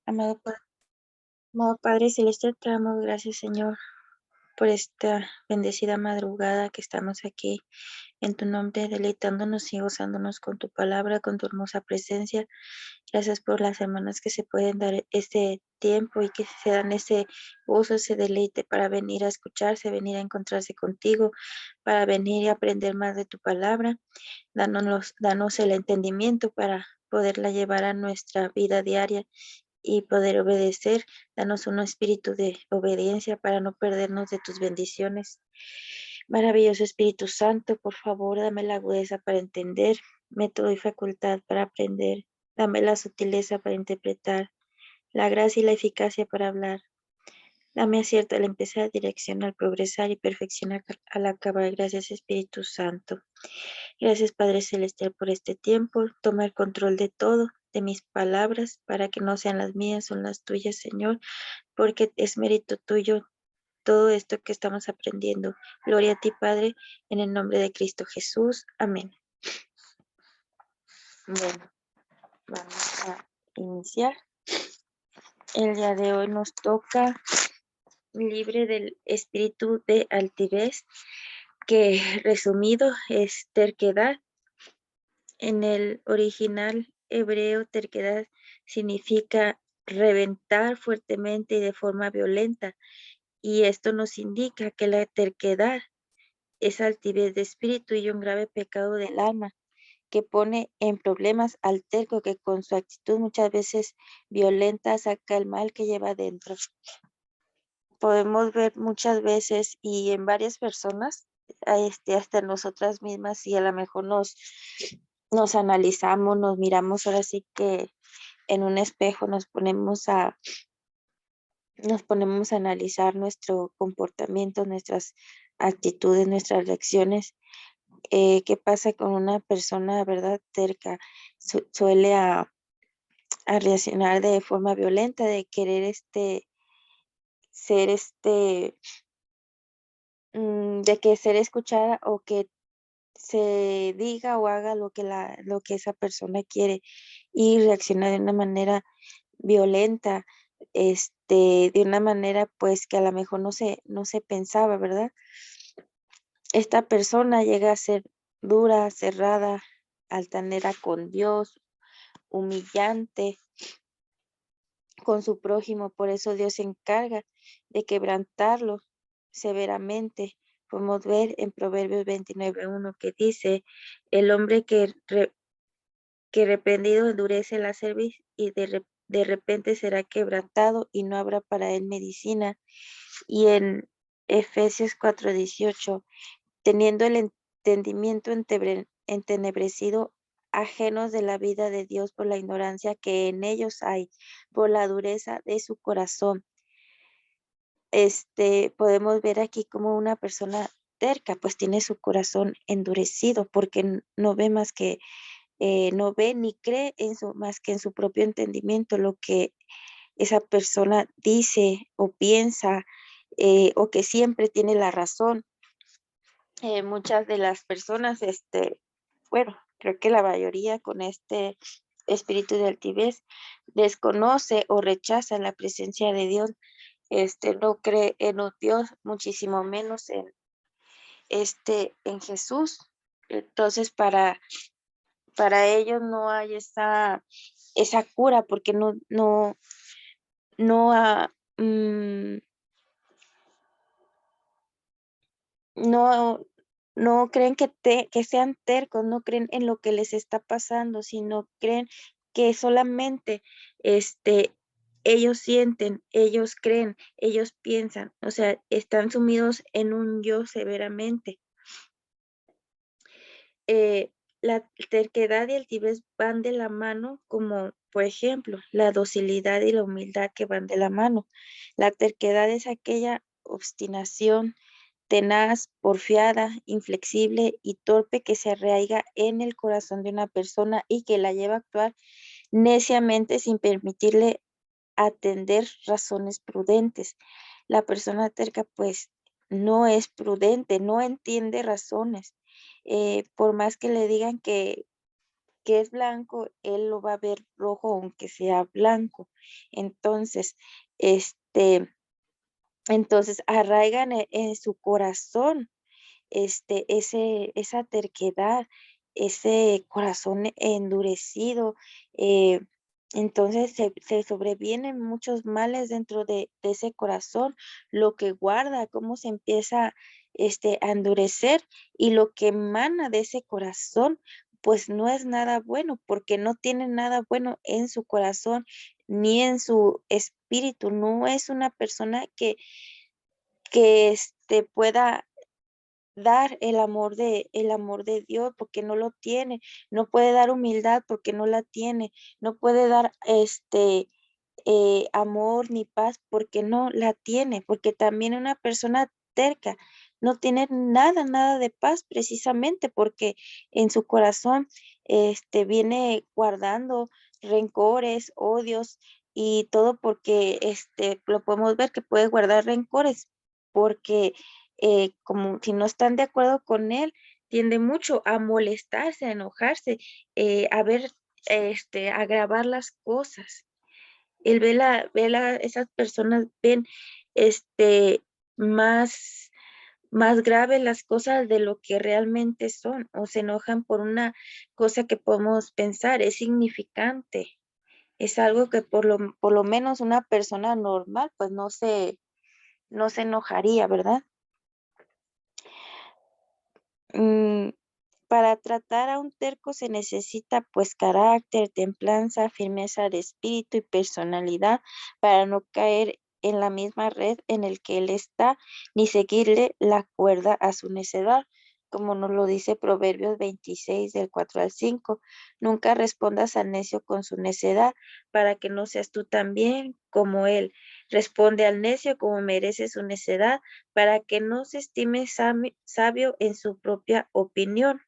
Amado, amado Padre Celestial, te damos gracias, Señor, por esta bendecida madrugada que estamos aquí en tu nombre, deleitándonos y gozándonos con tu palabra, con tu hermosa presencia. Gracias por las hermanas que se pueden dar este tiempo y que se dan ese gozo, ese deleite para venir a escucharse, venir a encontrarse contigo, para venir y aprender más de tu palabra. Danos el entendimiento para poderla llevar a nuestra vida diaria y poder obedecer. Danos un espíritu de obediencia para no perdernos de tus bendiciones. Maravilloso Espíritu Santo, por favor, dame la agudeza para entender, método y facultad para aprender. Dame la sutileza para interpretar, la gracia y la eficacia para hablar. Dame acierto al empezar, dirección al progresar y perfección al acabar. Gracias Espíritu Santo. Gracias Padre Celestial por este tiempo. Toma el control de todo, de mis palabras, para que no sean las mías, son las tuyas, Señor, porque es mérito tuyo todo esto que estamos aprendiendo. Gloria a ti, Padre, en el nombre de Cristo Jesús. Amén. Bueno, vamos a iniciar. El día de hoy nos toca libre del espíritu de altivez, que resumido es terquedad. En el original hebreo, terquedad significa reventar fuertemente y de forma violenta, y esto nos indica que la terquedad es altivez de espíritu y un grave pecado del alma que pone en problemas al terco que con su actitud muchas veces violenta saca el mal que lleva dentro. Podemos ver muchas veces y en varias personas, hasta nosotras mismas, y a lo mejor nos analizamos, nos miramos ahora sí que en un espejo nos ponemos a analizar nuestro comportamiento, nuestras actitudes, nuestras reacciones. ¿Qué pasa con una persona, verdad, terca? Suele a reaccionar de forma violenta, de querer ser de que ser escuchada o que se diga o haga lo que esa persona quiere y reacciona de una manera violenta, de una manera pues que a lo mejor no se pensaba, ¿verdad? Esta persona llega a ser dura, cerrada, altanera con Dios, humillante con su prójimo, por eso Dios se encarga de quebrantarlo severamente. Podemos ver en Proverbios 29:1 que dice, el hombre que reprendido endurece la cerviz y de repente será quebrantado y no habrá para él medicina. Y en Efesios 4:18, teniendo el entendimiento entenebrecido, ajenos de la vida de Dios por la ignorancia que en ellos hay, por la dureza de su corazón. Podemos ver aquí como una persona terca, pues tiene su corazón endurecido porque no ve más que, no ve ni cree más que en su propio entendimiento lo que esa persona dice o piensa, o que siempre tiene la razón. Muchas de las personas, bueno, creo que la mayoría con este espíritu de altivez desconoce o rechaza la presencia de Dios, no cree en un Dios, muchísimo menos en Jesús. Entonces, para ellos no hay esa cura porque no, no, no creen que sean tercos, no creen en lo que les está pasando, sino creen que solamente este, ellos sienten, ellos creen, ellos piensan, o sea, están sumidos en un yo severamente. La terquedad y altivez van de la mano, como por ejemplo la docilidad y la humildad que van de la mano. La terquedad es aquella obstinación tenaz, porfiada, inflexible y torpe que se arraiga en el corazón de una persona y que la lleva a actuar neciamente sin permitirle atender razones prudentes. La persona terca pues no es prudente, no entiende razones. Por más que le digan que es blanco, él lo va a ver rojo aunque sea blanco. Entonces, este, entonces arraigan en su corazón esa terquedad, ese corazón endurecido. eh, entonces se sobrevienen muchos males dentro de ese corazón, lo que guarda, cómo se empieza a endurecer y lo que emana de ese corazón, pues no es nada bueno, porque no tiene nada bueno en su corazón ni en su espíritu. No es una persona que pueda dar el amor de Dios porque no lo tiene, no puede dar humildad porque no la tiene, no puede dar amor ni paz porque no la tiene, porque también una persona terca no tiene nada, nada de paz precisamente porque en su corazón viene guardando rencores, odios y todo porque lo podemos ver que puede guardar rencores porque como si no están de acuerdo con él, tiende mucho a molestarse, a enojarse, a ver, a agravar las cosas. Él esas personas ven este más, más graves las cosas de lo que realmente son, o se enojan por una cosa que podemos pensar, es significante. Es algo que por lo menos una persona normal, pues no se enojaría, ¿verdad? Mm, para tratar a un terco se necesita pues carácter, templanza, firmeza de espíritu y personalidad para no caer en la misma red en el que él está, ni seguirle la cuerda a su necedad, como nos lo dice Proverbios 26 del 4 al 5. Nunca respondas al necio con su necedad, para que no seas tú también como él. Responde al necio como merece su necedad, para que no se estime sabio en su propia opinión.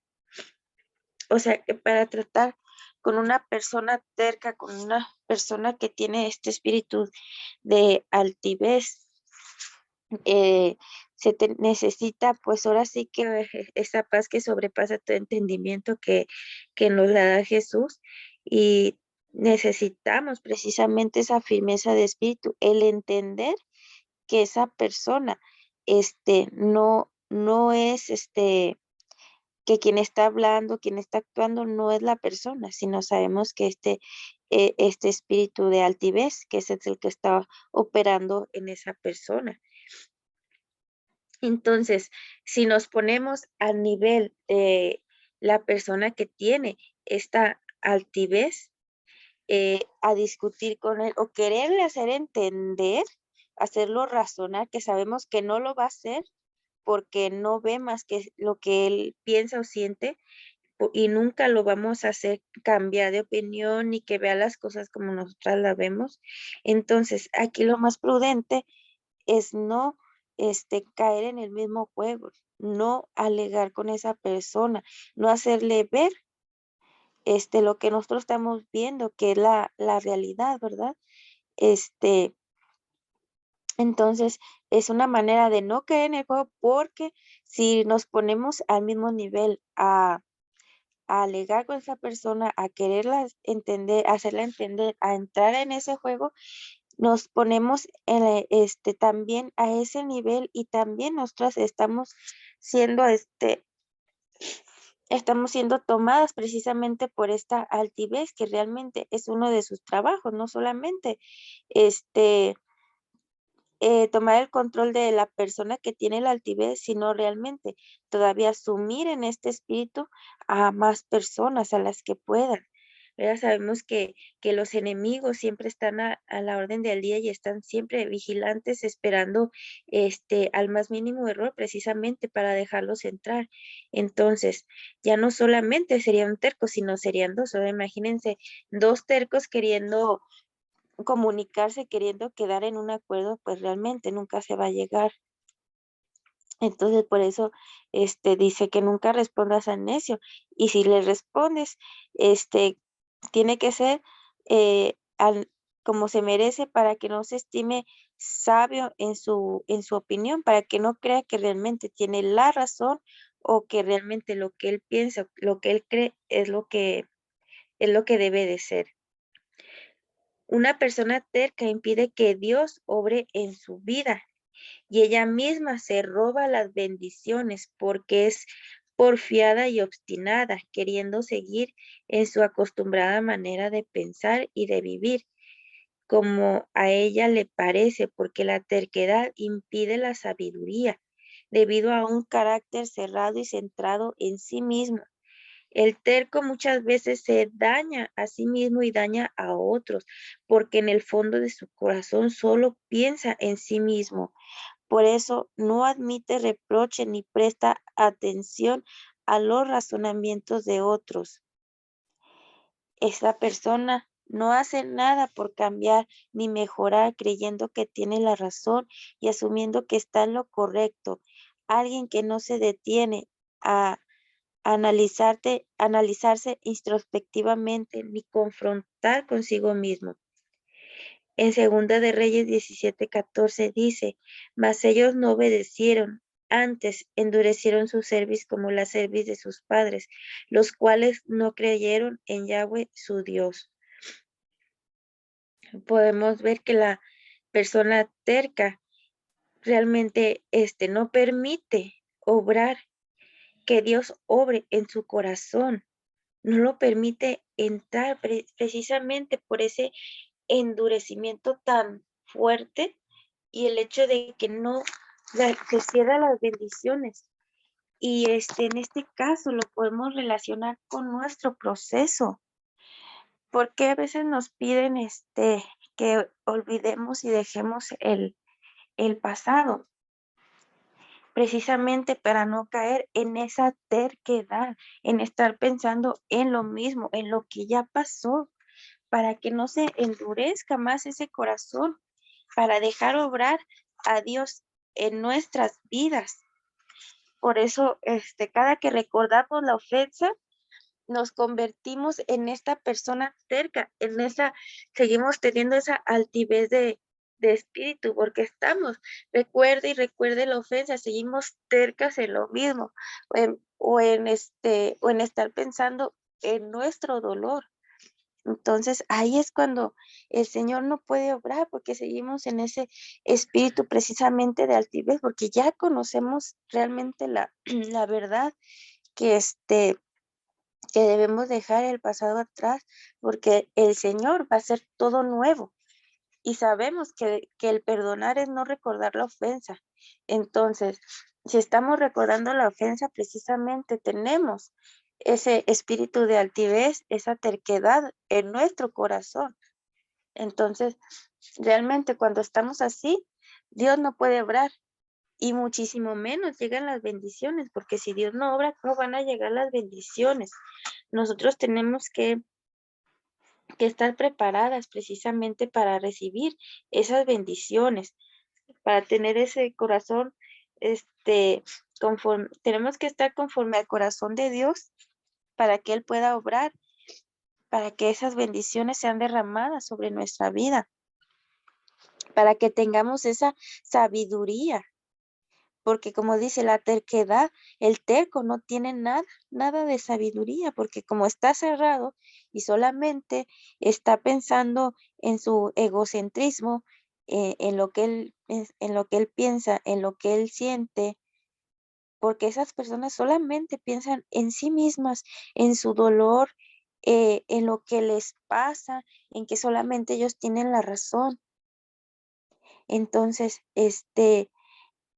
O sea, que para tratar con una persona terca, con una persona que tiene este espíritu de altivez, eh, necesita, pues ahora sí que esa paz que sobrepasa tu entendimiento que nos la da Jesús y necesitamos precisamente esa firmeza de espíritu, el entender que esa persona, no es, que quien está hablando, quien está actuando no es la persona, sino sabemos que este espíritu de altivez, que es el que está operando en esa persona. Entonces, si nos ponemos al nivel de la persona que tiene esta altivez, a discutir con él o quererle hacer entender, hacerlo razonar, que sabemos que no lo va a hacer porque no ve más que lo que él piensa o siente y nunca lo vamos a hacer cambiar de opinión ni que vea las cosas como nosotras la vemos. Entonces, aquí lo más prudente es no caer en el mismo juego, no alegar con esa persona, no hacerle ver lo que nosotros estamos viendo, que es la realidad, ¿verdad? Este, entonces, es una manera de no caer en el juego porque si nos ponemos al mismo nivel a alegar con esa persona, a quererla entender, hacerla entender, a entrar en ese juego, nos ponemos también a ese nivel y también nosotras siendo estamos siendo tomadas precisamente por esta altivez que realmente es uno de sus trabajos, no solamente este tomar el control de la persona que tiene la altivez, sino realmente todavía sumir en este espíritu a más personas, a las que puedan. Ya sabemos que los enemigos siempre están a la orden del día y están siempre vigilantes, esperando al más mínimo error precisamente para dejarlos entrar. Entonces, ya no solamente sería un terco, sino serían dos. Ahora imagínense, dos tercos queriendo comunicarse queriendo quedar en un acuerdo, pues realmente nunca se va a llegar. Entonces, por eso, dice que nunca respondas al necio. Y si le respondes, tiene que ser como se merece para que no se estime sabio en su opinión, para que no crea que realmente tiene la razón o que realmente lo que él piensa, lo que él cree es es lo que debe de ser. Una persona terca impide que Dios obre en su vida y ella misma se roba las bendiciones porque es porfiada y obstinada, queriendo seguir en su acostumbrada manera de pensar y de vivir como a ella le parece, porque la terquedad impide la sabiduría, debido a un carácter cerrado y centrado en sí mismo. El terco muchas veces se daña a sí mismo y daña a otros, porque en el fondo de su corazón solo piensa en sí mismo. Por eso no admite reproche ni presta atención a los razonamientos de otros. Esa persona no hace nada por cambiar ni mejorar creyendo que tiene la razón y asumiendo que está en lo correcto. Alguien que no se detiene a analizarse introspectivamente ni confrontar consigo mismo. En Segunda de Reyes 17:14 dice, mas ellos no obedecieron, antes endurecieron su cerviz como la cerviz de sus padres, los cuales no creyeron en Yahweh su Dios. Podemos ver que la persona terca realmente no permite obrar, que Dios obre en su corazón, no lo permite entrar precisamente por ese endurecimiento tan fuerte y el hecho de que no se cierra las bendiciones. Y en este caso lo podemos relacionar con nuestro proceso, porque a veces nos piden que olvidemos y dejemos el pasado, precisamente para no caer en esa terquedad, en estar pensando en lo mismo, en lo que ya pasó, para que no se endurezca más ese corazón, para dejar obrar a Dios en nuestras vidas. Por eso, cada que recordamos la ofensa, nos convertimos en esta persona terca, seguimos teniendo esa altivez de espíritu, porque recuerde y recuerde la ofensa, seguimos tercas en lo mismo, o en estar pensando en nuestro dolor. Entonces ahí es cuando el Señor no puede obrar, porque seguimos en ese espíritu precisamente de altivez, porque ya conocemos realmente la verdad que que debemos dejar el pasado atrás, porque el Señor va a hacer todo nuevo y sabemos que el perdonar es no recordar la ofensa. Entonces, si estamos recordando la ofensa, precisamente tenemos ese espíritu de altivez, esa terquedad en nuestro corazón. Entonces, realmente cuando estamos así, Dios no puede obrar y muchísimo menos llegan las bendiciones, porque si Dios no obra, no van a llegar las bendiciones. Nosotros tenemos que estar preparadas precisamente para recibir esas bendiciones, para tener ese corazón, tenemos que estar conforme al corazón de Dios para que Él pueda obrar, para que esas bendiciones sean derramadas sobre nuestra vida, para que tengamos esa sabiduría, porque como dice la terquedad, el terco no tiene nada de sabiduría, porque como está cerrado y solamente está pensando en su egocentrismo, en lo que él piensa, en lo que él siente, porque esas personas solamente piensan en sí mismas, en su dolor, en lo que les pasa, en que solamente ellos tienen la razón. Entonces,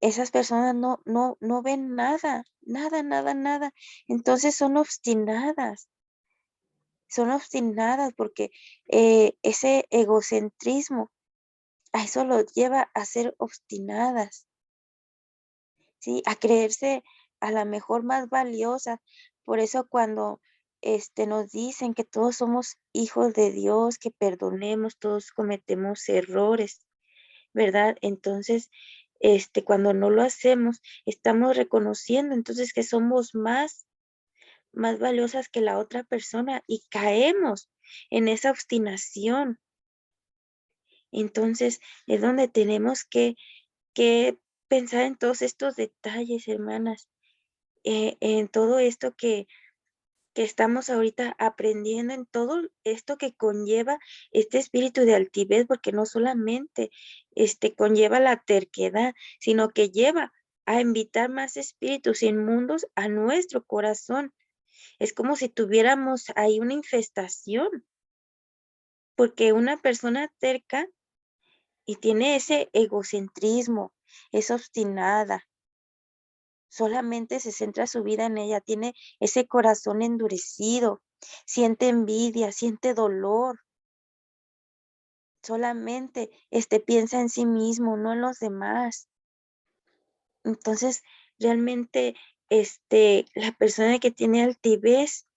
esas personas no ven nada. Entonces son obstinadas porque ese egocentrismo, a eso los lleva a ser obstinadas, ¿sí? A creerse a la mejor más valiosa. Por eso cuando nos dicen que todos somos hijos de Dios, que perdonemos, todos cometemos errores, ¿verdad? Entonces, cuando no lo hacemos, estamos reconociendo entonces que somos más valiosas que la otra persona y caemos en esa obstinación. Entonces, es donde tenemos que pensar en todos estos detalles, hermanas, en todo esto que estamos ahorita aprendiendo en todo esto que conlleva este espíritu de altivez, porque no solamente conlleva la terquedad, sino que lleva a invitar más espíritus inmundos a nuestro corazón. Es como si tuviéramos ahí una infestación, porque una persona terca y tiene ese egocentrismo, es obstinada, solamente se centra su vida en ella, tiene ese corazón endurecido, siente envidia, siente dolor, solamente piensa en sí mismo, no en los demás. Entonces, realmente, la persona que tiene altivez,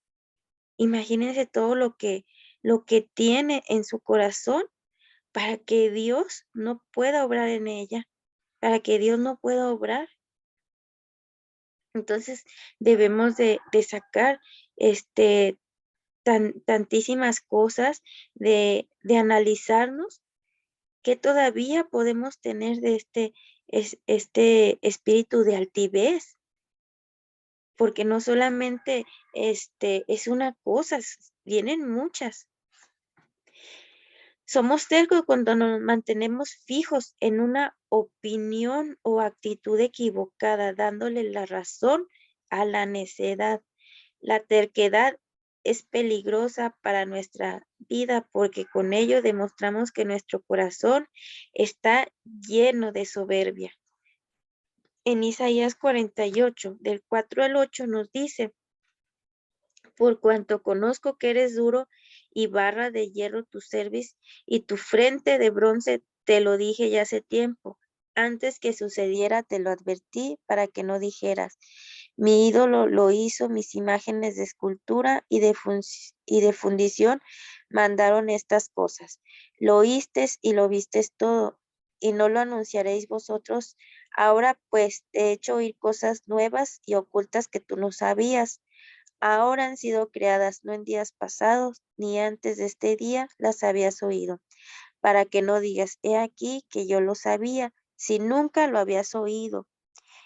imagínense todo lo que tiene en su corazón para que Dios no pueda obrar en ella, para que Dios no pueda obrar. Entonces, debemos de sacar, tantísimas cosas, de analizarnos qué todavía podemos tener de este espíritu de altivez, porque no solamente, es una cosa, vienen muchas. Somos tercos cuando nos mantenemos fijos en una opinión o actitud equivocada, dándole la razón a la necedad. La terquedad es peligrosa para nuestra vida porque con ello demostramos que nuestro corazón está lleno de soberbia. En Isaías 48, del 4 al 8 nos dice: por cuanto conozco que eres duro y barra de hierro tu cerviz y tu frente de bronce, te lo dije ya hace tiempo. Antes que sucediera te lo advertí para que no dijeras, mi ídolo lo hizo, mis imágenes de escultura y de fundición mandaron estas cosas. Lo oístes y lo vistes todo, y no lo anunciaréis vosotros. Ahora pues te he hecho oír cosas nuevas y ocultas que tú no sabías. Ahora han sido creadas, no en días pasados, ni antes de este día las habías oído, para que no digas, he aquí que yo lo sabía, si nunca lo habías oído,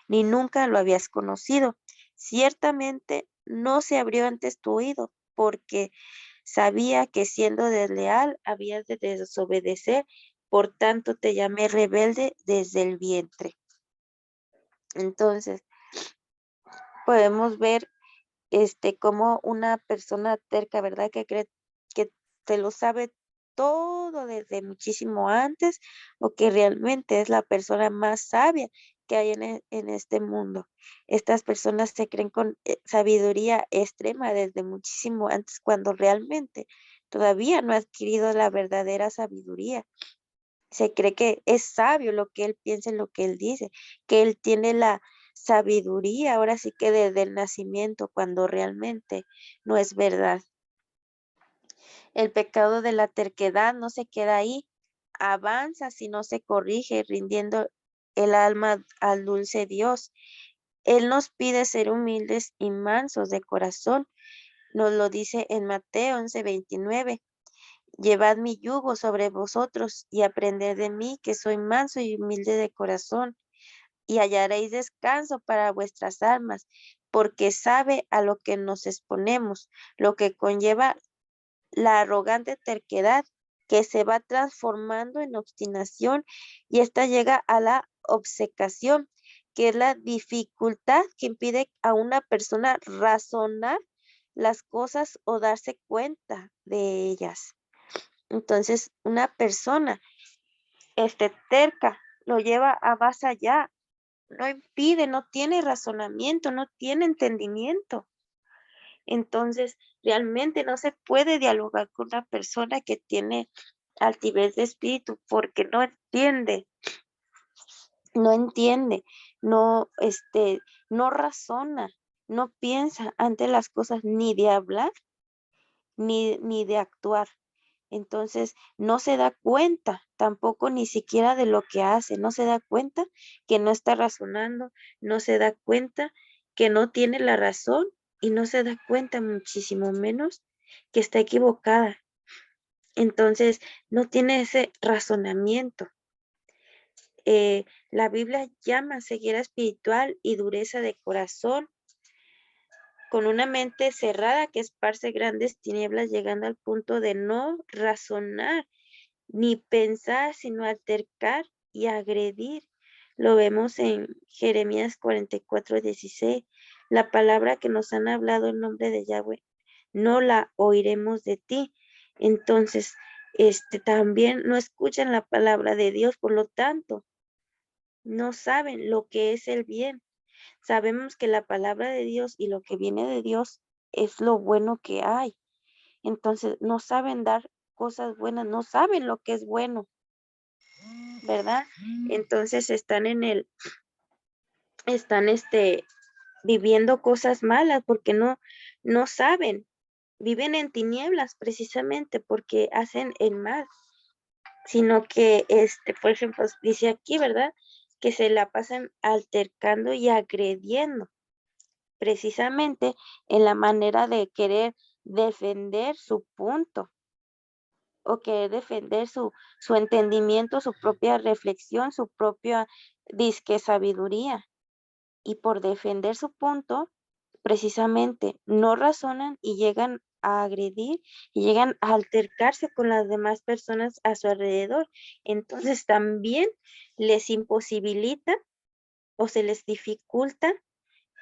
ni nunca lo habías conocido. Ciertamente no se abrió antes tu oído, porque sabía que siendo desleal habías de desobedecer, por tanto te llamé rebelde desde el vientre. Entonces, podemos ver como una persona terca, ¿verdad? Que cree que se lo sabe todo desde muchísimo antes o que realmente es la persona más sabia que hay en este mundo. Estas personas se creen con sabiduría extrema desde muchísimo antes cuando realmente todavía no ha adquirido la verdadera sabiduría. Se cree que es sabio lo que él piensa y lo que él dice, que él tiene la sabiduría, ahora sí que desde el nacimiento, cuando realmente no es verdad. El pecado de la terquedad no se queda ahí, avanza si no se corrige, rindiendo el alma al dulce Dios. Él nos pide ser humildes y mansos de corazón. Nos lo dice en Mateo 11:29. Llevad mi yugo sobre vosotros y aprended de mí, que soy manso y humilde de corazón, y hallaréis descanso para vuestras almas, porque sabe a lo que nos exponemos, lo que conlleva la arrogante terquedad, que se va transformando en obstinación, y esta llega a la obcecación, que es la dificultad que impide a una persona razonar las cosas o darse cuenta de ellas. Entonces, una persona, terca, lo lleva a más allá, no impide, no tiene razonamiento, no tiene entendimiento. Entonces, realmente no se puede dialogar con una persona que tiene altivez de espíritu porque no entiende, no, no razona, no piensa ante las cosas ni de hablar ni de actuar. Entonces, no se da cuenta tampoco ni siquiera de lo que hace, no se da cuenta que no está razonando, no se da cuenta que no tiene la razón y no se da cuenta muchísimo menos que está equivocada. Entonces, no tiene ese razonamiento. La Biblia llama ceguera espiritual y dureza de corazón con una mente cerrada que esparce grandes tinieblas, llegando al punto de no razonar ni pensar, sino altercar y agredir. Lo vemos en Jeremías 44:16. La palabra que nos han hablado en nombre de Yahweh, no la oiremos de ti. Entonces, también no escuchan la palabra de Dios, por lo tanto, no saben lo que es el bien. Sabemos que la palabra de Dios y lo que viene de Dios es lo bueno que hay. Entonces, no saben dar cosas buenas, no saben lo que es bueno, ¿verdad? Entonces están viviendo cosas malas porque no saben, viven en tinieblas precisamente porque hacen el mal, sino que, por ejemplo, dice aquí, ¿verdad? Que se la pasan altercando y agrediendo, precisamente en la manera de querer defender su punto o querer defender su entendimiento, su propia reflexión, su propia disque sabiduría. Y por defender su punto, precisamente no razonan y llegan a agredir y llegan a altercarse con las demás personas a su alrededor. Entonces también les imposibilita o se les dificulta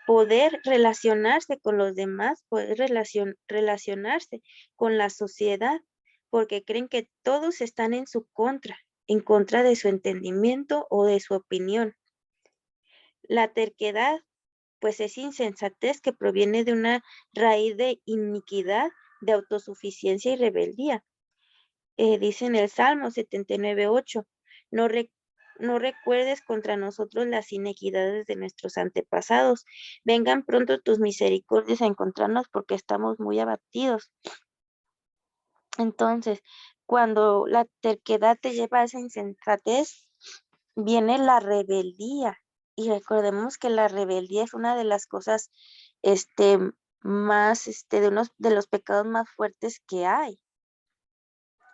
poder relacionarse con los demás, poder relacionarse con la sociedad, porque creen que todos están en contra de su entendimiento o de su opinión. La terquedad, pues es insensatez que proviene de una raíz de iniquidad, de autosuficiencia y rebeldía. Dice en el Salmo 79:8, no, no recuerdes contra nosotros las inequidades de nuestros antepasados. Vengan pronto tus misericordias a encontrarnos porque estamos muy abatidos. Entonces, cuando la terquedad te lleva a esa insensatez, viene la rebeldía. Y recordemos que la rebeldía es una de las cosas, este, más, de unos de los pecados más fuertes que hay,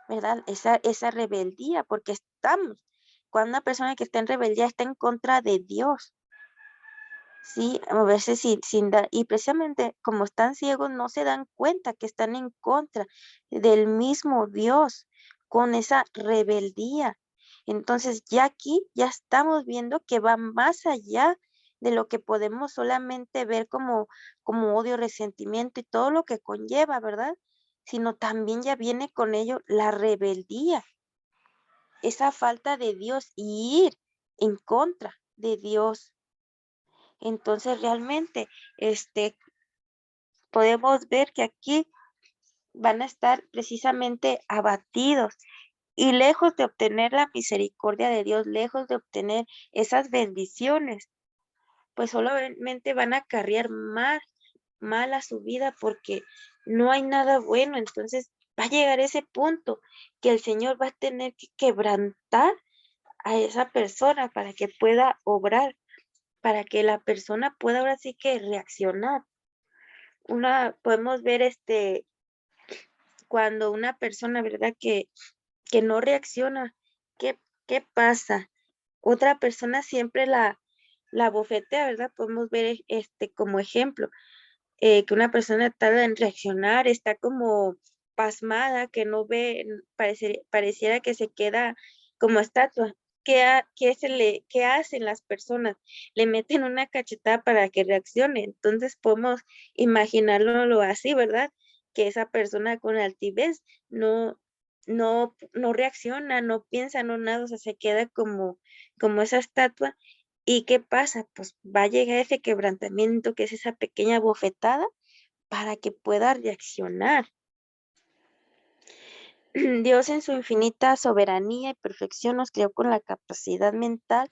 ¿verdad? Esa rebeldía, porque cuando una persona que está en rebeldía está en contra de Dios, ¿sí? A veces sin dar, y precisamente como están ciegos, no se dan cuenta que están en contra del mismo Dios, con esa rebeldía. Entonces ya aquí ya estamos viendo que va más allá de lo que podemos solamente ver como odio, resentimiento y todo lo que conlleva, ¿verdad? Sino también ya viene con ello la rebeldía, esa falta de Dios y ir en contra de Dios. Entonces realmente, podemos ver que aquí van a estar precisamente abatidos y lejos de obtener la misericordia de Dios, lejos de obtener esas bendiciones, pues solamente van a acarrear mal a su vida porque no hay nada bueno. Entonces va a llegar ese punto que el Señor va a tener que quebrantar a esa persona para que pueda obrar, para que la persona pueda ahora sí que reaccionar. Podemos ver cuando una persona, ¿verdad? Que no reacciona, ¿qué, qué pasa? Otra persona siempre la bofetea, ¿verdad? Podemos ver como ejemplo, que una persona tarda en reaccionar, está como pasmada, que no ve, pareciera que se queda como estatua. ¿Qué hacen las personas? Le meten una cachetada para que reaccione. Entonces podemos imaginarlo así, ¿verdad? Que esa persona con altivez no reacciona, no piensa, no nada, o sea, se queda como esa estatua. ¿Y qué pasa? Pues va a llegar ese quebrantamiento, que es esa pequeña bofetada, para que pueda reaccionar. Dios en su infinita soberanía y perfección nos creó con la capacidad mental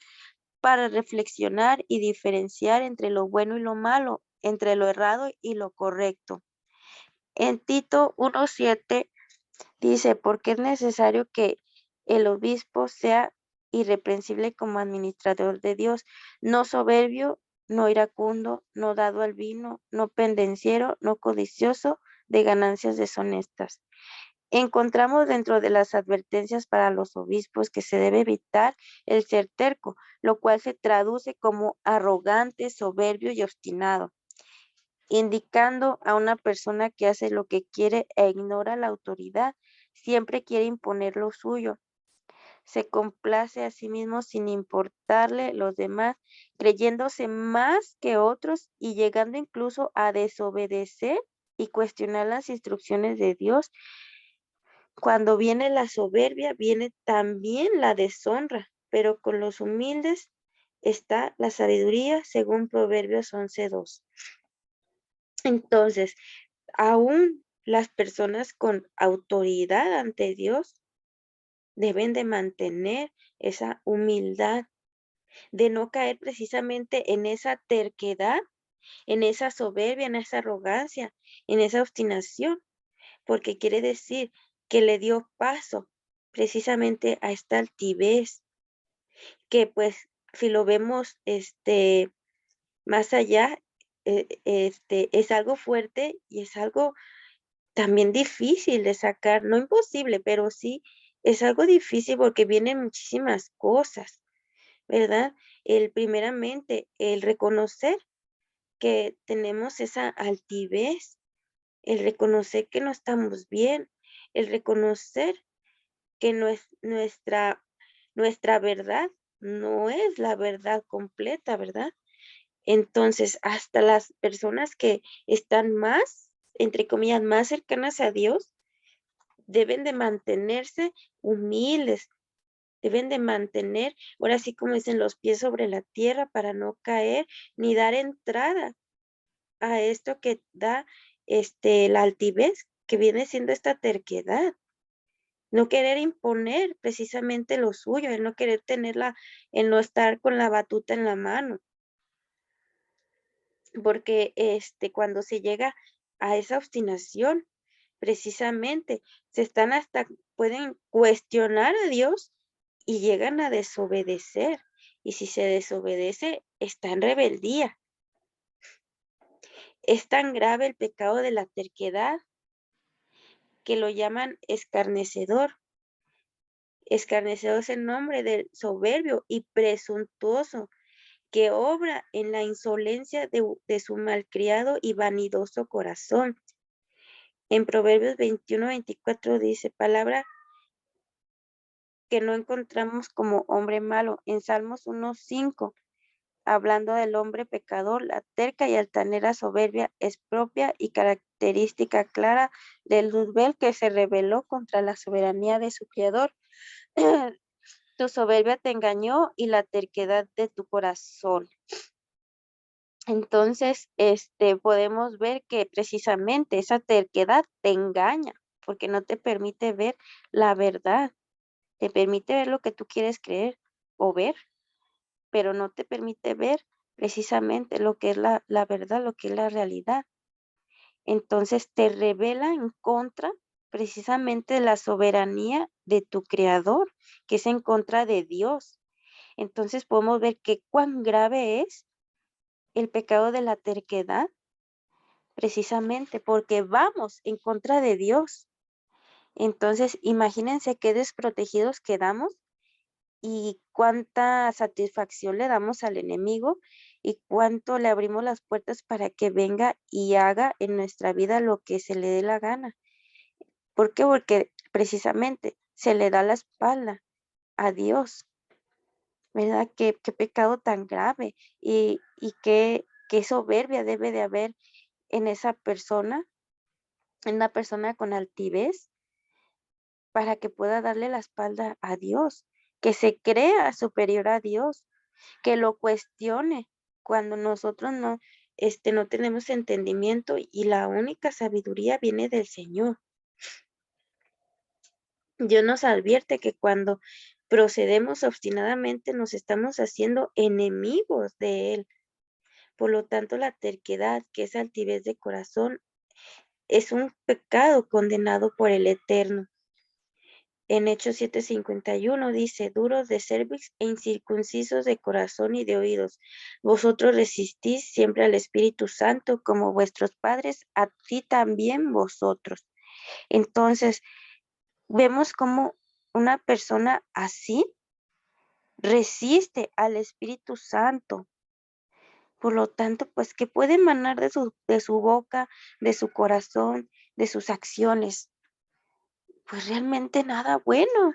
para reflexionar y diferenciar entre lo bueno y lo malo, entre lo errado y lo correcto. En Tito 1:7 dice, porque es necesario que el obispo sea irreprensible como administrador de Dios, no soberbio, no iracundo, no dado al vino, no pendenciero, no codicioso de ganancias deshonestas. Encontramos dentro de las advertencias para los obispos que se debe evitar el ser terco, lo cual se traduce como arrogante, soberbio y obstinado. indicando a una persona que hace lo que quiere e ignora la autoridad. Siempre quiere imponer lo suyo. Se complace a sí mismo sin importarle los demás, creyéndose más que otros y llegando incluso a desobedecer y cuestionar las instrucciones de Dios. Cuando viene la soberbia, viene también la deshonra, pero con los humildes está la sabiduría, según Proverbios 11:2. Entonces, aún las personas con autoridad ante Dios deben de mantener esa humildad, de no caer precisamente en esa terquedad, en esa soberbia, en esa arrogancia, en esa obstinación, porque quiere decir que le dio paso precisamente a esta altivez, que pues si lo vemos más allá, es algo fuerte y es algo también difícil de sacar, no imposible, pero sí es algo difícil porque vienen muchísimas cosas, ¿verdad? Primeramente, el reconocer que tenemos esa altivez, el reconocer que no estamos bien, el reconocer que nuestra verdad no es la verdad completa, ¿verdad? Entonces, hasta las personas que están más, entre comillas, más cercanas a Dios, deben de mantenerse humildes, deben de mantener, ahora sí como dicen, los pies sobre la tierra para no caer ni dar entrada a esto que da la altivez, que viene siendo esta terquedad. No querer imponer precisamente lo suyo, el no querer tenerla, el no estar con la batuta en la mano, porque cuando se llega a esa obstinación, precisamente se están hasta, pueden cuestionar a Dios y llegan a desobedecer. Y si se desobedece, está en rebeldía. Es tan grave el pecado de la terquedad que lo llaman escarnecedor. Escarnecedor es el nombre del soberbio y presuntuoso que obra en la insolencia de su malcriado y vanidoso corazón. En Proverbios 21:24 dice, palabra que no encontramos como hombre malo. En Salmos 1:5, hablando del hombre pecador, la terca y altanera soberbia es propia y característica clara del Luzbel que se rebeló contra la soberanía de su Creador. Tu soberbia te engañó y la terquedad de tu corazón. Entonces, podemos ver que precisamente esa terquedad te engaña porque no te permite ver la verdad, te permite ver lo que tú quieres creer o ver, pero no te permite ver precisamente lo que es la verdad, lo que es la realidad. Entonces te revela en contra precisamente de la soberanía de tu creador, que es en contra de Dios. Entonces podemos ver que cuán grave es el pecado de la terquedad, precisamente porque vamos en contra de Dios. Entonces, imagínense qué desprotegidos quedamos y cuánta satisfacción le damos al enemigo y cuánto le abrimos las puertas para que venga y haga en nuestra vida lo que se le dé la gana. ¿Por qué? Porque precisamente se le da la espalda a Dios, ¿verdad? Qué pecado tan grave y qué soberbia debe de haber en esa persona, en una persona con altivez, para que pueda darle la espalda a Dios, que se crea superior a Dios, que lo cuestione cuando nosotros no tenemos entendimiento y la única sabiduría viene del Señor. Dios nos advierte que cuando procedemos obstinadamente nos estamos haciendo enemigos de Él. Por lo tanto, la terquedad, que es altivez de corazón, es un pecado condenado por el Eterno. En Hechos 7:51 dice, duros de cerviz e incircuncisos de corazón y de oídos, vosotros resistís siempre al Espíritu Santo como vuestros padres, así también vosotros. Entonces, vemos como una persona así resiste al Espíritu Santo. Por lo tanto, pues, ¿qué puede emanar de su boca, de su corazón, de sus acciones? Pues realmente nada bueno.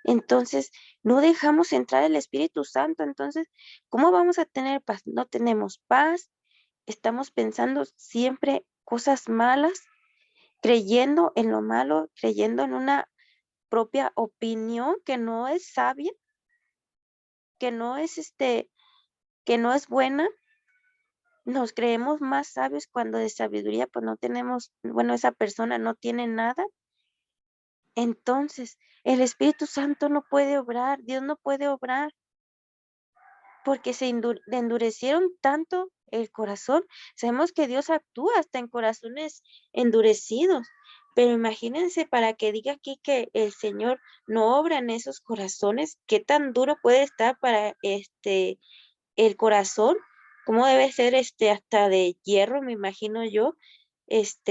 Entonces, no dejamos entrar el Espíritu Santo. Entonces, ¿cómo vamos a tener paz? No tenemos paz, estamos pensando siempre cosas malas, creyendo en lo malo, creyendo en una propia opinión que no es sabia, que no es que no es buena. Nos creemos más sabios cuando de sabiduría pues no tenemos, bueno, esa persona no tiene nada. Entonces, el Espíritu Santo no puede obrar, Dios no puede obrar, porque le endurecieron tanto el corazón. Sabemos que Dios actúa hasta en corazones endurecidos, pero imagínense para que diga aquí que el Señor no obra en esos corazones, qué tan duro puede estar para el corazón, cómo debe ser hasta de hierro, me imagino yo,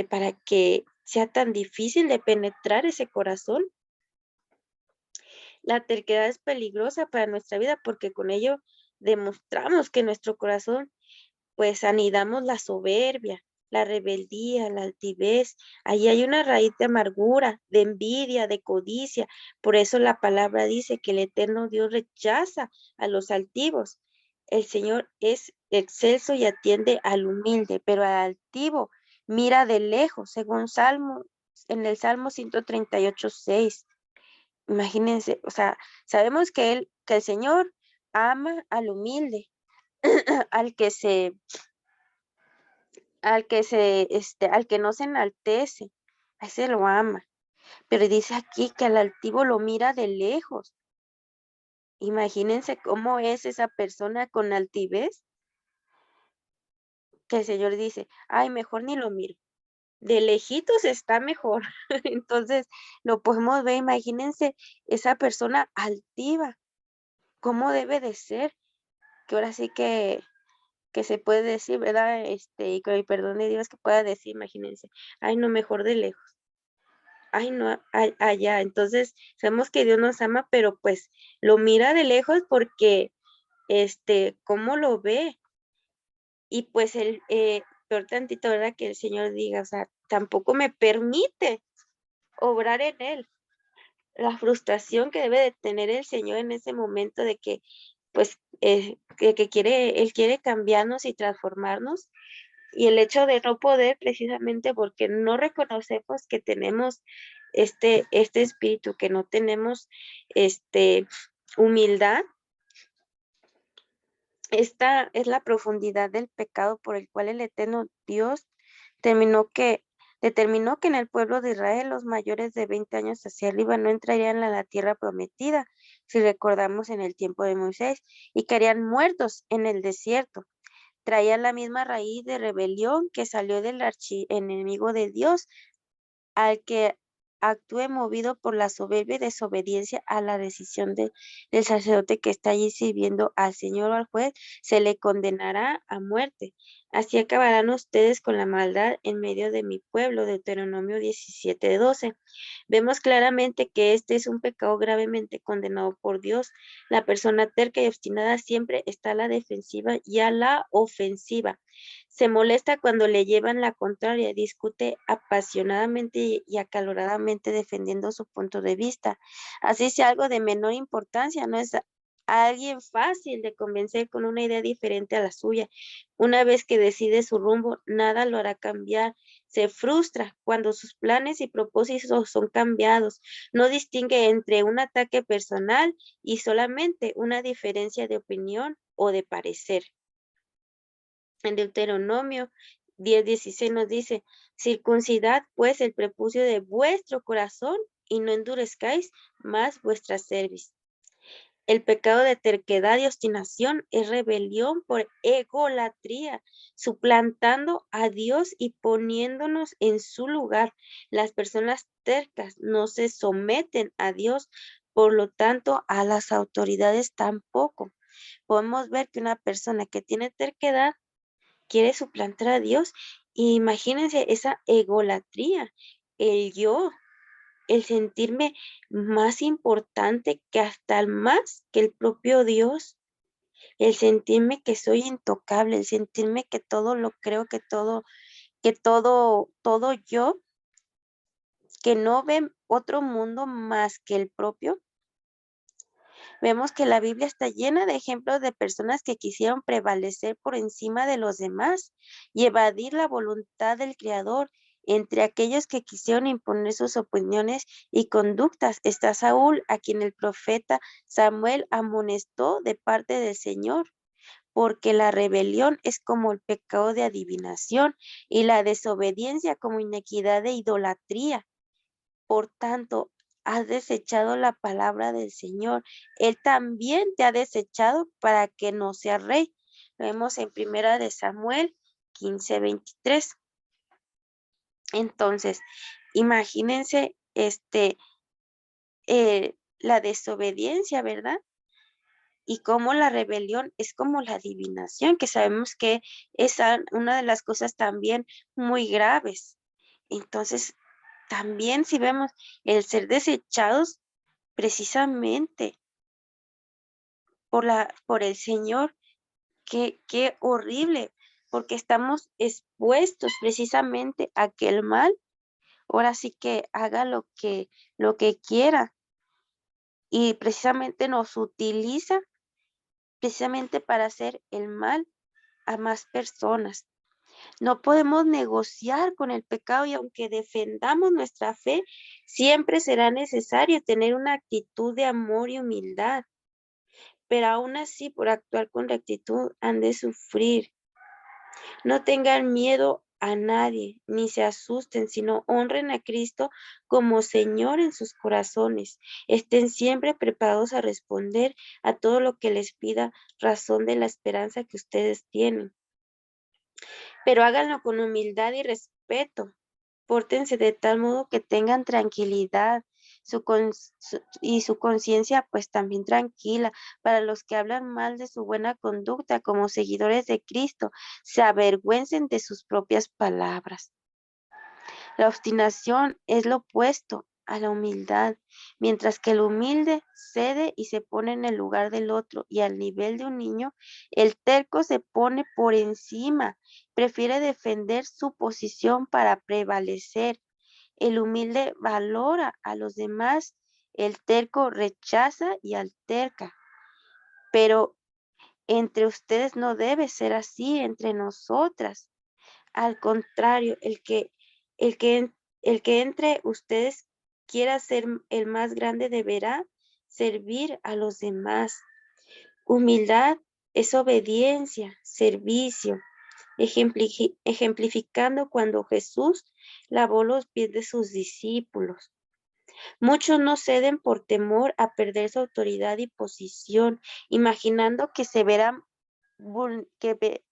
para que sea tan difícil de penetrar ese corazón. La terquedad es peligrosa para nuestra vida porque con ello demostramos que en nuestro corazón pues anidamos la soberbia, la rebeldía, la altivez. Ahí hay una raíz de amargura, de envidia, de codicia. Por eso la palabra dice que el eterno Dios rechaza a los altivos. El Señor es excelso y atiende al humilde, pero al altivo mira de lejos, según en el Salmo 138:6. Imagínense, o sea, sabemos que el Señor ama al humilde, al que al que no se enaltece, a ese lo ama. Pero dice aquí que al altivo lo mira de lejos. Imagínense cómo es esa persona con altivez, que el Señor dice, ay, mejor ni lo miro. De lejitos está mejor. Entonces, lo podemos ver, imagínense esa persona altiva, cómo debe de ser, que ahora sí que se puede decir, ¿verdad? Y con el perdón de Dios que pueda decir, imagínense, ay, no, mejor de lejos. Ay, no, allá. Entonces, sabemos que Dios nos ama, pero pues lo mira de lejos porque, ¿cómo lo ve? Y pues peor tantito, ¿verdad? Que el Señor diga, o sea, tampoco me permite obrar en él. La frustración que debe de tener el Señor en ese momento de que, pues, Él quiere cambiarnos y transformarnos. Y el hecho de no poder, precisamente porque no reconocemos que tenemos este espíritu, que no tenemos humildad, esta es la profundidad del pecado por el cual el eterno Dios terminó que, determinó que en el pueblo de Israel los mayores de 20 años hacia arriba no entrarían a la tierra prometida, si recordamos en el tiempo de Moisés, y quedarían muertos en el desierto. Traían la misma raíz de rebelión que salió del archienemigo de Dios, al que actúe movido por la soberbia y desobediencia a la decisión del sacerdote que está allí sirviendo al Señor o al juez, se le condenará a muerte. Así acabarán ustedes con la maldad en medio de mi pueblo. Deuteronomio 17:12. Vemos claramente que este es un pecado gravemente condenado por Dios. La persona terca y obstinada siempre está a la defensiva y a la ofensiva. Se molesta cuando le llevan la contraria, discute apasionadamente y acaloradamente defendiendo su punto de vista. Así sea algo de menor importancia, no es alguien fácil de convencer con una idea diferente a la suya. Una vez que decide su rumbo, nada lo hará cambiar. Se frustra cuando sus planes y propósitos son cambiados. No distingue entre un ataque personal y solamente una diferencia de opinión o de parecer. En Deuteronomio 10:16 nos dice, circuncidad pues el prepucio de vuestro corazón y no endurezcáis más vuestra cerviz. El pecado de terquedad y obstinación es rebelión por egolatría, suplantando a Dios y poniéndonos en su lugar. Las personas tercas no se someten a Dios, por lo tanto a las autoridades tampoco. Podemos ver que una persona que tiene terquedad quiere suplantar a Dios. Y imagínense esa egolatría, el yo, el sentirme más importante que hasta más que el propio Dios. el sentirme que soy intocable, el sentirme que todo lo creo, todo yo, que no ven otro mundo más que el propio. Vemos que la Biblia está llena de ejemplos de personas que quisieron prevalecer por encima de los demás y evadir la voluntad del Creador. Entre aquellos que quisieron imponer sus opiniones y conductas está Saúl, a quien el profeta Samuel amonestó de parte del Señor, porque la rebelión es como el pecado de adivinación y la desobediencia como inequidad de idolatría. Por tanto, has desechado la palabra del Señor. Él también te ha desechado para que no seas rey. Lo vemos en Primera de Samuel 15:23. Entonces, imagínense la desobediencia, ¿verdad? Y cómo la rebelión es como la adivinación, que sabemos que es una de las cosas también muy graves. Entonces, también si vemos el ser desechados precisamente por el Señor, qué horrible, porque estamos expuestos precisamente a que el mal ahora sí que haga lo que quiera y precisamente nos utiliza precisamente para hacer el mal a más personas. No podemos negociar con el pecado y aunque defendamos nuestra fe, siempre será necesario tener una actitud de amor y humildad. Pero aún así, por actuar con rectitud, han de sufrir. No tengan miedo a nadie, ni se asusten, sino honren a Cristo como Señor en sus corazones. Estén siempre preparados a responder a todo lo que les pida razón de la esperanza que ustedes tienen. Pero háganlo con humildad y respeto. Pórtense de tal modo que tengan tranquilidad y su conciencia pues también tranquila. Para los que hablan mal de su buena conducta como seguidores de Cristo, se avergüencen de sus propias palabras. La obstinación es lo opuesto a la humildad, mientras que el humilde cede y se pone en el lugar del otro y al nivel de un niño, el terco se pone por encima, prefiere defender su posición para prevalecer. El humilde valora a los demás, el terco rechaza y alterca. Pero entre ustedes no debe ser así, entre nosotras. Al contrario, el que, el que entre ustedes quiera ser el más grande deberá servir a los demás. Humildad es obediencia, servicio, ejemplificando cuando Jesús lavó los pies de sus discípulos. Muchos no ceden por temor a perder su autoridad y posición, imaginando que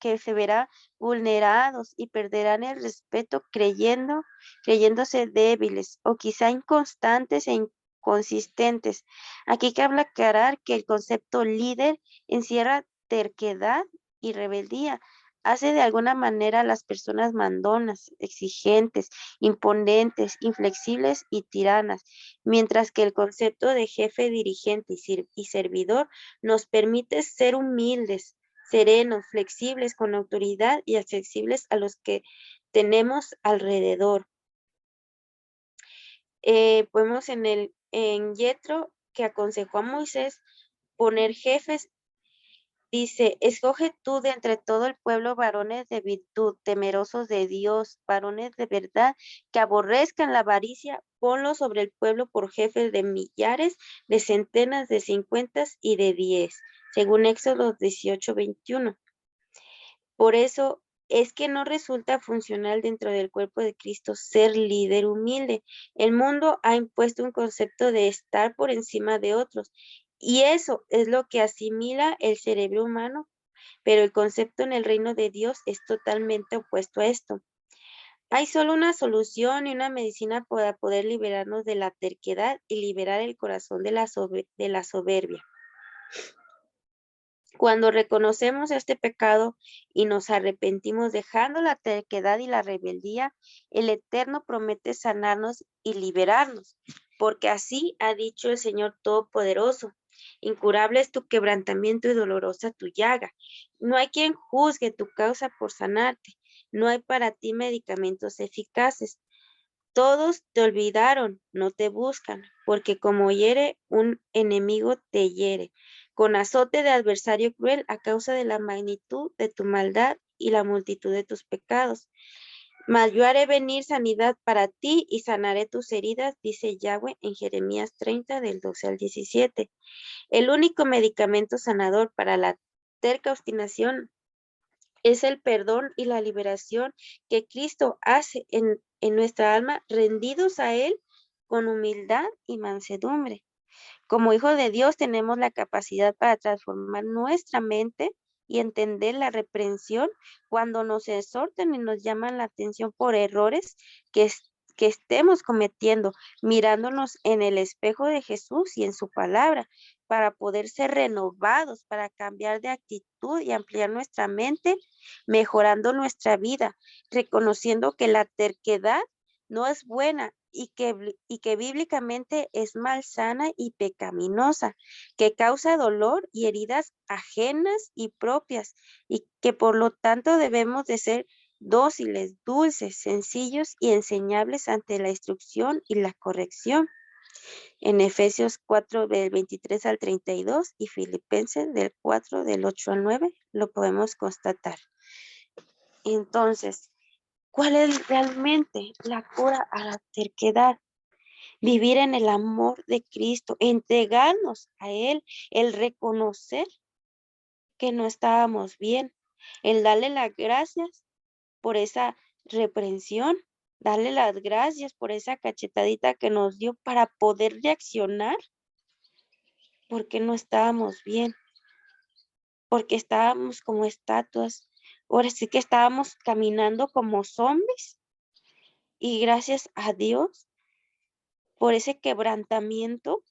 que se verá vulnerados y perderán el respeto creyéndose débiles o quizá inconstantes e inconsistentes. Aquí cabe aclarar que el concepto líder encierra terquedad y rebeldía. Hace de alguna manera a las personas mandonas, exigentes, imponentes, inflexibles y tiranas, mientras que el concepto de jefe, dirigente y servidor nos permite ser humildes, serenos, flexibles, con autoridad y accesibles a los que tenemos alrededor. Podemos en Yetro que aconsejó a Moisés poner jefes. Dice, escoge tú de entre todo el pueblo varones de virtud, temerosos de Dios, varones de verdad, que aborrezcan la avaricia, ponlos sobre el pueblo por jefes de millares, de centenas, de cincuentas y de 10, según Éxodo 18:21. Por eso es que no resulta funcional dentro del cuerpo de Cristo ser líder humilde. El mundo ha impuesto un concepto de estar por encima de otros y eso es lo que asimila el cerebro humano, pero el concepto en el reino de Dios es totalmente opuesto a esto. Hay solo una solución y una medicina para poder liberarnos de la terquedad y liberar el corazón de la soberbia. Cuando reconocemos este pecado y nos arrepentimos dejando la terquedad y la rebeldía, el Eterno promete sanarnos y liberarnos, porque así ha dicho el Señor Todopoderoso. Incurable es tu quebrantamiento y dolorosa tu llaga. No hay quien juzgue tu causa por sanarte. No hay para ti medicamentos eficaces. Todos te olvidaron, no te buscan, porque como hiere un enemigo te hiere, con azote de adversario cruel a causa de la magnitud de tu maldad y la multitud de tus pecados. Mas yo haré venir sanidad para ti y sanaré tus heridas, dice Yahweh en Jeremías 30 del 12 al 17. El único medicamento sanador para la terca obstinación es el perdón y la liberación que Cristo hace en nuestra alma, rendidos a Él con humildad y mansedumbre. Como hijo de Dios tenemos la capacidad para transformar nuestra mente y entender la reprensión cuando nos exhortan y nos llaman la atención por errores que estemos cometiendo, mirándonos en el espejo de Jesús y en su palabra, para poder ser renovados, para cambiar de actitud y ampliar nuestra mente, mejorando nuestra vida, reconociendo que la terquedad no es buena y que bíblicamente es malsana y pecaminosa, que causa dolor y heridas ajenas y propias, y que por lo tanto debemos de ser dóciles, dulces, sencillos y enseñables ante la instrucción y la corrección. En Efesios 4 del 23 al 32 y Filipenses del 4 del 8 al 9 lo podemos constatar. Entonces, ¿cuál es realmente la cura a la terquedad? Vivir en el amor de Cristo, entregarnos a Él, el reconocer que no estábamos bien, el darle las gracias por esa reprensión, darle las gracias por esa cachetadita que nos dio para poder reaccionar, porque no estábamos bien, porque estábamos como estatuas, ahora sí que estábamos caminando como zombies, y gracias a Dios por ese quebrantamiento,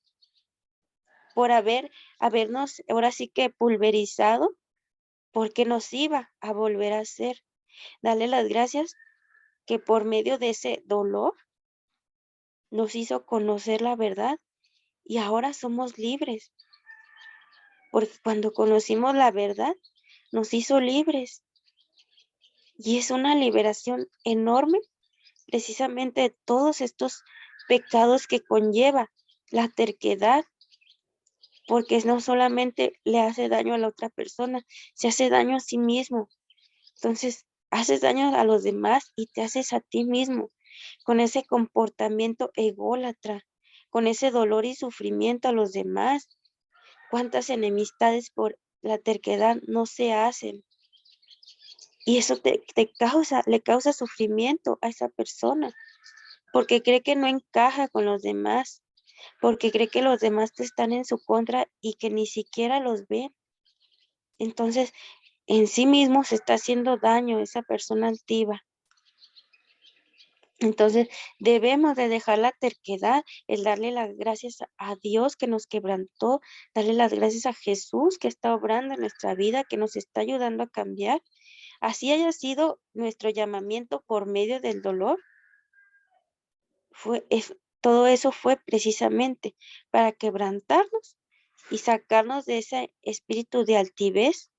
por habernos ahora sí que pulverizado, porque nos iba a volver a hacer. Darle las gracias que por medio de ese dolor nos hizo conocer la verdad y ahora somos libres, porque cuando conocimos la verdad nos hizo libres y es una liberación enorme precisamente de todos estos pecados que conlleva la terquedad, porque no solamente le hace daño a la otra persona, se hace daño a sí mismo. Entonces, haces daño a los demás y te haces a ti mismo con ese comportamiento ególatra, con ese dolor y sufrimiento a los demás. ¿Cuántas enemistades por la terquedad no se hacen? Y eso le causa sufrimiento a esa persona, porque cree que no encaja con los demás, porque cree que los demás te están en su contra y que ni siquiera los ven. Entonces, en sí mismo se está haciendo daño esa persona altiva. Entonces, debemos de dejar la terquedad, el darle las gracias a Dios que nos quebrantó, darle las gracias a Jesús que está obrando en nuestra vida, que nos está ayudando a cambiar. Así haya sido nuestro llamamiento por medio del dolor, todo eso fue precisamente para quebrantarnos y sacarnos de ese espíritu de altivez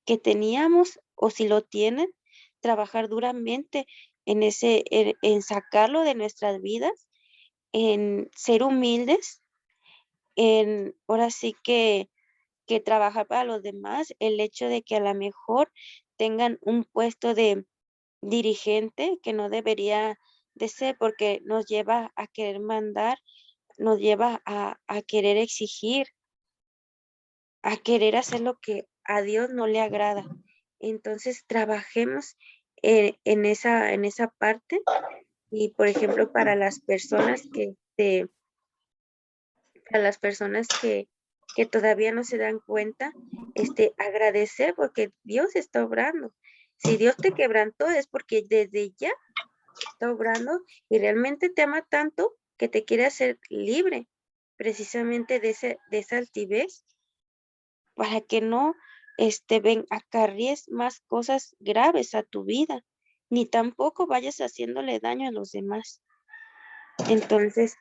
que teníamos, o si lo tienen, trabajar duramente en sacarlo de nuestras vidas, en ser humildes, en ahora sí que trabajar para los demás, el hecho de que a lo mejor tengan un puesto de dirigente que no debería de ser, porque nos lleva a querer mandar, nos lleva a querer exigir, a querer hacer lo que a Dios no le agrada. Entonces, trabajemos en esa parte y, por ejemplo, para las personas que todavía no se dan cuenta, agradecer porque Dios está obrando. Si Dios te quebrantó es porque desde ya está obrando y realmente te ama tanto que te quiere hacer libre precisamente de esa altivez para que no acarries más cosas graves a tu vida, ni tampoco vayas haciéndole daño a los demás. Entonces,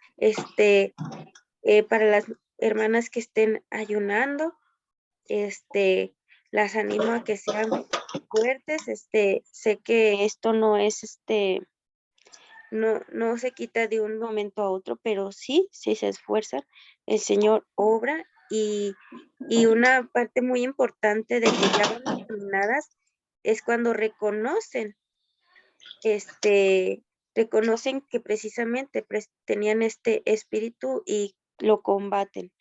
para hermanas que estén ayunando, las animo a que sean fuertes, sé que esto no es, no se quita de un momento a otro, pero sí, si se esfuerzan, el Señor obra y una parte muy importante de que ya van encaminadas es cuando este, reconocen que precisamente tenían este espíritu y lo combaten.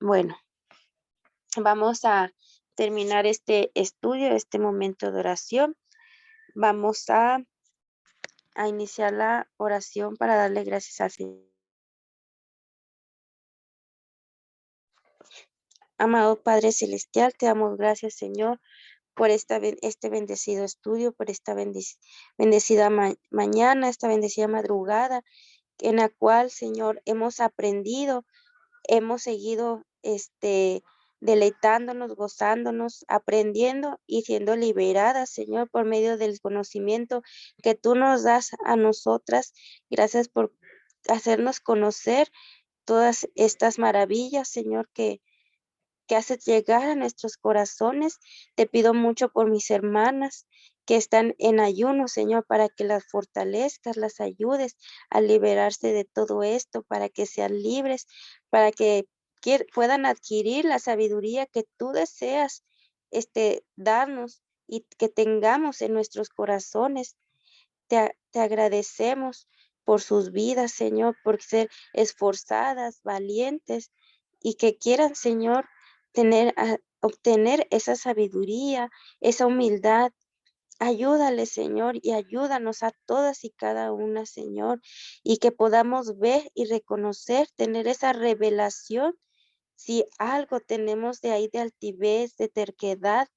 Bueno, vamos a terminar este estudio, este momento de oración. Vamos a iniciar la oración para darle gracias al Señor. Amado Padre Celestial, te damos gracias, Señor, por este bendecido estudio, por esta bendecida mañana, esta bendecida madrugada, en la cual, Señor, hemos aprendido, hemos seguido, deleitándonos, gozándonos, aprendiendo y siendo liberadas, Señor, por medio del conocimiento que tú nos das a nosotras. Gracias por hacernos conocer todas estas maravillas, Señor, que haces llegar a nuestros corazones. Te pido mucho por mis hermanas que están en ayuno, Señor, para que las fortalezcas, las ayudes a liberarse de todo esto, para que sean libres, para que puedan adquirir la sabiduría que tú deseas, darnos y que tengamos en nuestros corazones. Te agradecemos por sus vidas, Señor, por ser esforzadas, valientes y que quieran, Señor, obtener esa sabiduría, esa humildad. Ayúdale, Señor, y ayúdanos a todas y cada una, Señor, y que podamos ver y reconocer, tener esa revelación. Si algo tenemos de ahí de altivez, de terquedad,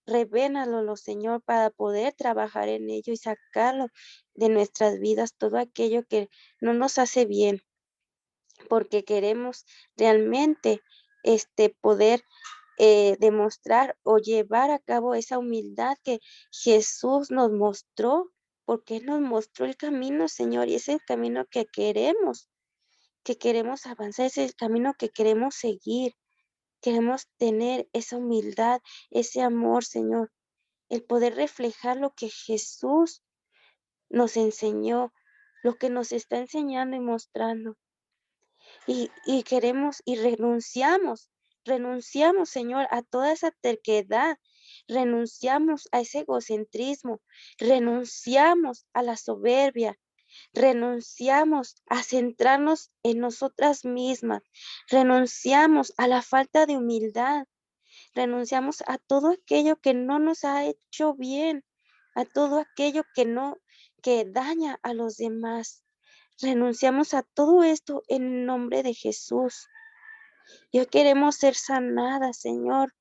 revélanoslo, Señor, para poder trabajar en ello y sacarlo de nuestras vidas, todo aquello que no nos hace bien, porque queremos realmente poder demostrar o llevar a cabo esa humildad que Jesús nos mostró, porque Él nos mostró el camino, Señor, y es el camino que queremos avanzar, es el camino que queremos seguir. Queremos tener esa humildad, ese amor, Señor, el poder reflejar lo que Jesús nos enseñó, lo que nos está enseñando y mostrando. Y queremos y renunciamos, Señor, a toda esa terquedad, renunciamos a ese egocentrismo, renunciamos a la soberbia, renunciamos a centrarnos en nosotras mismas, renunciamos a la falta de humildad, renunciamos a todo aquello que no nos ha hecho bien, a todo aquello que daña a los demás. Renunciamos a todo esto en nombre de Jesús. Y hoy queremos ser sanadas, Señor,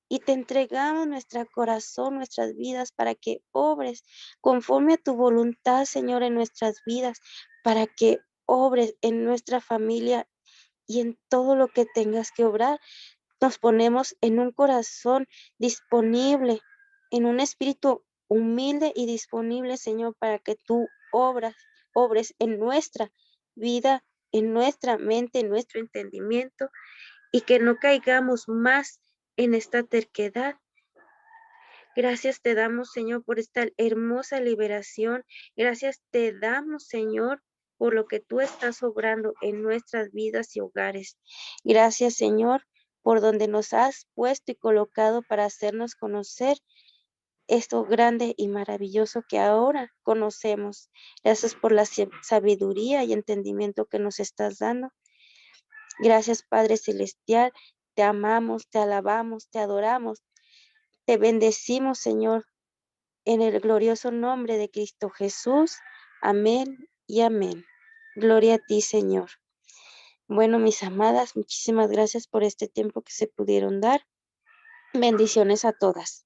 y te entregamos nuestro corazón, nuestras vidas, para que obres conforme a tu voluntad, Señor, en nuestras vidas, para que obres en nuestra familia y en todo lo que tengas que obrar. Nos ponemos en un corazón disponible, en un espíritu humilde y disponible, Señor, para que tú obres en nuestra vida, en nuestra mente, en nuestro entendimiento, y que no caigamos más en esta terquedad. Gracias te damos, Señor, por esta hermosa liberación. Gracias te damos, Señor, por lo que tú estás obrando en nuestras vidas y hogares. Gracias, Señor, por donde nos has puesto y colocado para hacernos conocer esto grande y maravilloso que ahora conocemos. Gracias por la sabiduría y entendimiento que nos estás dando. Gracias, Padre Celestial. Te amamos, te alabamos, te adoramos. Te bendecimos, Señor, en el glorioso nombre de Cristo Jesús. Amén y amén. Gloria a ti, Señor. Bueno, mis amadas, muchísimas gracias por este tiempo que se pudieron dar. Bendiciones a todas.